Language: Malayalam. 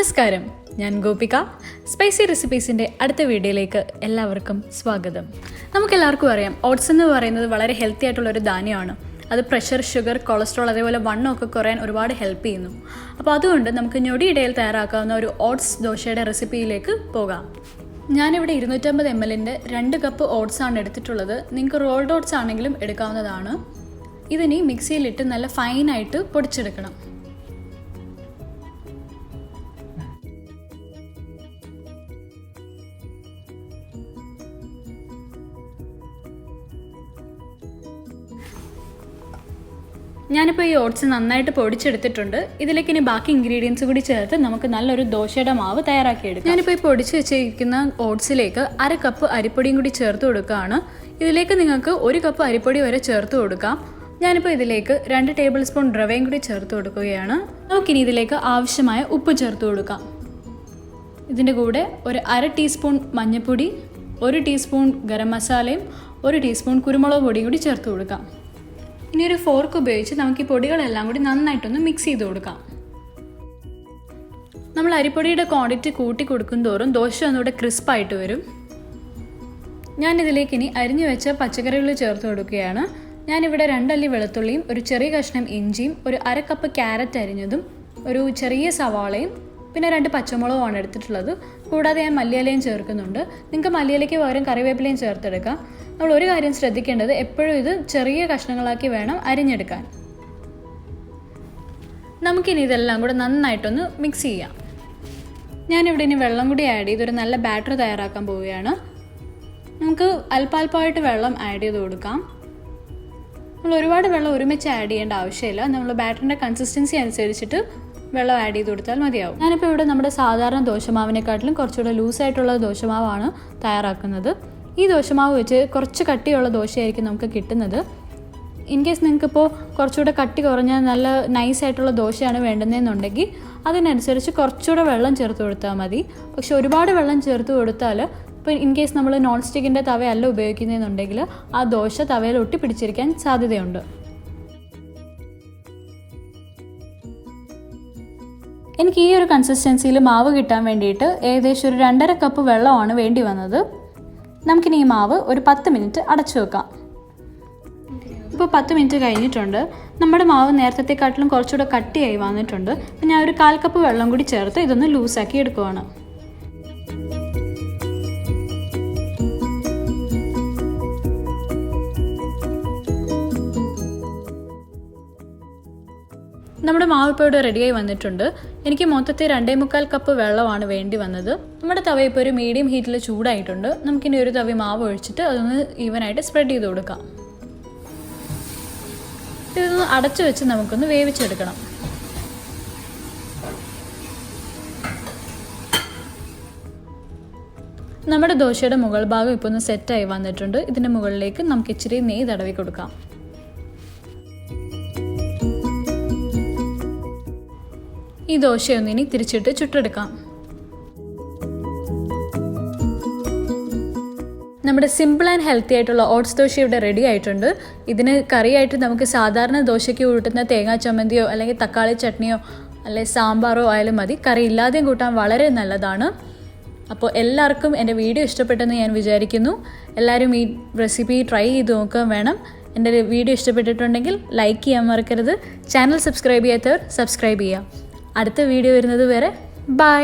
നമസ്കാരം, ഞാൻ ഗോപിക. സ്പൈസി റെസിപ്പീസിൻ്റെ അടുത്ത വീഡിയോയിലേക്ക് എല്ലാവർക്കും സ്വാഗതം. നമുക്കെല്ലാവർക്കും അറിയാം, ഓട്സ് എന്ന് പറയുന്നത് വളരെ ഹെൽത്തി ആയിട്ടുള്ളൊരു ധാന്യമാണ്. അത് പ്രഷർ, ഷുഗർ, കൊളസ്ട്രോൾ അതേപോലെ വണ്ണമൊക്കെ കുറയാൻ ഒരുപാട് ഹെൽപ്പ് ചെയ്യുന്നു. അപ്പോൾ അതുകൊണ്ട് നമുക്ക് ഞൊടിയിടയിൽ തയ്യാറാക്കാവുന്ന ഒരു ഓട്സ് ദോശയുടെ റെസിപ്പിയിലേക്ക് പോകാം. ഞാനിവിടെ 250 ml 2 കപ്പ് ഓട്സ് ആണ് എടുത്തിട്ടുള്ളത്. നിങ്ങൾക്ക് റോൾഡ് ഓട്സ് ആണെങ്കിലും എടുക്കാവുന്നതാണ്. ഇതിനി മിക്സിയിലിട്ട് നല്ല ഫൈനായിട്ട് പൊടിച്ചെടുക്കണം. ഞാനിപ്പോൾ ഈ ഓട്സ് നന്നായിട്ട് പൊടിച്ചെടുത്തിട്ടുണ്ട്. ഇതിലേക്ക് ഇനി ബാക്കി ഇൻഗ്രീഡിയൻസ് കൂടി ചേർത്ത് നമുക്ക് നല്ലൊരു ദോശയുടെ മാവ് തയ്യാറാക്കിയെടുക്കാം. ഞാനിപ്പോൾ ഈ പൊടിച്ച് വെച്ചിരിക്കുന്ന ഓട്സിലേക്ക് 1/2 കപ്പ് അരിപ്പൊടിയും കൂടി ചേർത്ത് കൊടുക്കുകയാണ്. ഇതിലേക്ക് നിങ്ങൾക്ക് 1 കപ്പ് അരിപ്പൊടി വരെ ചേർത്ത് കൊടുക്കാം. ഞാനിപ്പോൾ ഇതിലേക്ക് 2 ടേബിൾ സ്പൂൺ റവയും കൂടി ചേർത്ത് കൊടുക്കുകയാണ്. നമുക്കിനി ഇതിലേക്ക് ആവശ്യമായ ഉപ്പ് ചേർത്ത് കൊടുക്കാം. ഇതിൻ്റെ കൂടെ ഒരു 1/2 ടീസ്പൂൺ മഞ്ഞൾപ്പൊടി, 1 ടീസ്പൂൺ ഗരം മസാലയും 1 ടീസ്പൂൺ കുരുമുളക് പൊടിയും കൂടി ചേർത്ത് കൊടുക്കാം. ഇനി ഒരു ഫോർക്ക് ഉപയോഗിച്ച് നമുക്ക് ഈ പൊടികളെല്ലാം കൂടി നന്നായിട്ടൊന്ന് മിക്സ് ചെയ്ത് കൊടുക്കാം. നമ്മൾ അരിപ്പൊടിയുടെ ക്വാണ്ടിറ്റി കൂട്ടി കൊടുക്കും തോറും ദോശ ഒന്നുകൂടെ ക്രിസ്പായിട്ട് വരും. ഞാനിതിലേക്ക് ഇനി അരിഞ്ഞു വെച്ച പച്ചക്കറികൾ ചേർത്ത് കൊടുക്കുകയാണ്. ഞാനിവിടെ 2 അല്ലി വെളുത്തുള്ളിയും ഒരു ചെറിയ കഷ്ണം ഇഞ്ചിയും 1/2 കപ്പ് ക്യാരറ്റ് അരിഞ്ഞതും ഒരു ചെറിയ സവാളയും പിന്നെ 2 പച്ചമുളകുമാണ് എടുത്തിട്ടുള്ളത്. കൂടാതെ ഞാൻ മല്ലിയിലയും ചേർക്കുന്നുണ്ട്. നിങ്ങൾക്ക് മല്ലിയിലയ്ക്ക് പകരം കറിവേപ്പിലയും ചേർത്തെടുക്കാം. നമ്മൾ ഒരു കാര്യം ശ്രദ്ധിക്കേണ്ടത്, എപ്പോഴും ഇത് ചെറിയ കഷ്ണങ്ങളാക്കി വേണം അരിഞ്ഞെടുക്കാൻ. നമുക്കിനി ഇതെല്ലാം കൂടെ നന്നായിട്ടൊന്ന് മിക്സ് ചെയ്യാം. ഞാനിവിടെ ഇനി വെള്ളം കൂടി ആഡ് ചെയ്ത് ഒരു നല്ല ബാറ്റർ തയ്യാറാക്കാൻ പോവുകയാണ്. നമുക്ക് അല്പാൽപ്പമായിട്ട് വെള്ളം ആഡ് ചെയ്ത് കൊടുക്കാം. നമ്മൾ ഒരുപാട് വെള്ളം ഒരുമിച്ച് ആഡ് ചെയ്യേണ്ട ആവശ്യമില്ല. നമ്മൾ ബാറ്ററിൻ്റെ കൺസിസ്റ്റൻസി അനുസരിച്ചിട്ട് വെള്ളം ആഡ് ചെയ്ത് കൊടുത്താൽ മതിയാവും. ഞാനിപ്പോൾ ഇവിടെ നമ്മുടെ സാധാരണ ദോശമാവിനെക്കാട്ടിലും കുറച്ചുകൂടെ ലൂസായിട്ടുള്ള ദോശമാവാണ് തയ്യാറാക്കുന്നത്. ഈ ദോശമാവ് വെച്ച് കുറച്ച് കട്ടിയുള്ള ദോശയായിരിക്കും നമുക്ക് കിട്ടുന്നത്. ഇൻ കേസ് നിങ്ങൾക്കിപ്പോൾ കുറച്ചുകൂടെ കട്ടി കുറഞ്ഞ നല്ല നൈസായിട്ടുള്ള ദോശയാണ് വേണ്ടുന്നതെന്നുണ്ടെങ്കിൽ അതിനനുസരിച്ച് കുറച്ചുകൂടെ വെള്ളം ചേർത്ത് കൊടുത്താൽ മതി. പക്ഷെ ഒരുപാട് വെള്ളം ചേർത്ത് കൊടുത്താൽ ഇപ്പോൾ ഇൻ കേസ് നമ്മൾ നോൺ സ്റ്റിക്കിൻ്റെ തവയല്ല ഉപയോഗിക്കുന്നതെന്നുണ്ടെങ്കിൽ ആ ദോശ തവയിൽ ഒട്ടിപ്പിടിച്ചിരിക്കാൻ സാധ്യതയുണ്ട്. എനിക്ക് ഈ ഒരു കൺസിസ്റ്റൻസിയിൽ മാവ് കിട്ടാൻ വേണ്ടിയിട്ട് ഏകദേശം ഒരു 2.5 കപ്പ് വെള്ളമാണ് വേണ്ടി വന്നത്. നമുക്കിനി ഈ മാവ് ഒരു 10 മിനിറ്റ് അടച്ചു വെക്കാം. ഇപ്പോൾ 10 മിനിറ്റ് കഴിഞ്ഞിട്ടുണ്ട്. നമ്മുടെ മാവ് നേരത്തെക്കാട്ടിലും കുറച്ചുകൂടെ കട്ടിയായി വന്നിട്ടുണ്ട്. അപ്പോൾ ഞാൻ ഒരു 1/4 കപ്പ് വെള്ളം കൂടി ചേർത്ത് ഇതൊന്ന് ലൂസാക്കി എടുക്കുവാണ്. നമ്മുടെ മാവ് ഇപ്പോൾ ഇവിടെ റെഡിയായി വന്നിട്ടുണ്ട്. എനിക്ക് മൊത്തത്തിൽ 2.25 കപ്പ് വെള്ളമാണ് വേണ്ടി വന്നത്. നമ്മുടെ തവ ഇപ്പോൾ ഒരു മീഡിയം ഹീറ്റിൽ ചൂടായിട്ടുണ്ട്. നമുക്കിനി ഒരു തവി മാവ് ഒഴിച്ചിട്ട് അതൊന്ന് ഈവനായിട്ട് സ്പ്രെഡ് ചെയ്ത് കൊടുക്കാം. ഇതൊന്ന് അടച്ചു വെച്ച് നമുക്കൊന്ന് വേവിച്ചെടുക്കണം. നമ്മുടെ ദോശയുടെ മുകൾ ഭാഗം ഇപ്പോൾ ഒന്ന് സെറ്റായി വന്നിട്ടുണ്ട്. ഇതിൻ്റെ മുകളിലേക്ക് നമുക്ക് ഇച്ചിരി നെയ്യ് തടവി കൊടുക്കാം. ഈ ദോശയൊന്നിനി തിരിച്ചിട്ട് ചുട്ടെടുക്കാം. നമ്മുടെ സിമ്പിൾ ആൻഡ് ഹെൽത്തി ആയിട്ടുള്ള ഓട്സ് ദോശ ഇവിടെ റെഡി ആയിട്ടുണ്ട്. ഇതിന് കറിയായിട്ട് നമുക്ക് സാധാരണ ദോശയ്ക്ക് കൂട്ടുന്ന തേങ്ങാ ചമ്മന്തിയോ അല്ലെങ്കിൽ തക്കാളി ചട്നിയോ അല്ലെങ്കിൽ സാമ്പാറോ ആയാലും മതി. കറി ഇല്ലാതെയും കൂട്ടാൻ വളരെ നല്ലതാണ്. അപ്പോൾ എല്ലാവർക്കും എൻ്റെ വീഡിയോ ഇഷ്ടപ്പെട്ടെന്ന് ഞാൻ വിചാരിക്കുന്നു. എല്ലാവരും ഈ റെസിപ്പി ട്രൈ ചെയ്ത് നോക്കാൻ വേണം. എൻ്റെ വീഡിയോ ഇഷ്ടപ്പെട്ടിട്ടുണ്ടെങ്കിൽ ലൈക്ക് ചെയ്യാൻ മറക്കരുത്. ചാനൽ സബ്സ്ക്രൈബ് ചെയ്യാത്തവർ സബ്സ്ക്രൈബ് ചെയ്യുക. അടുത്ത വീഡിയോ വരുന്നത് വരെ ബൈ.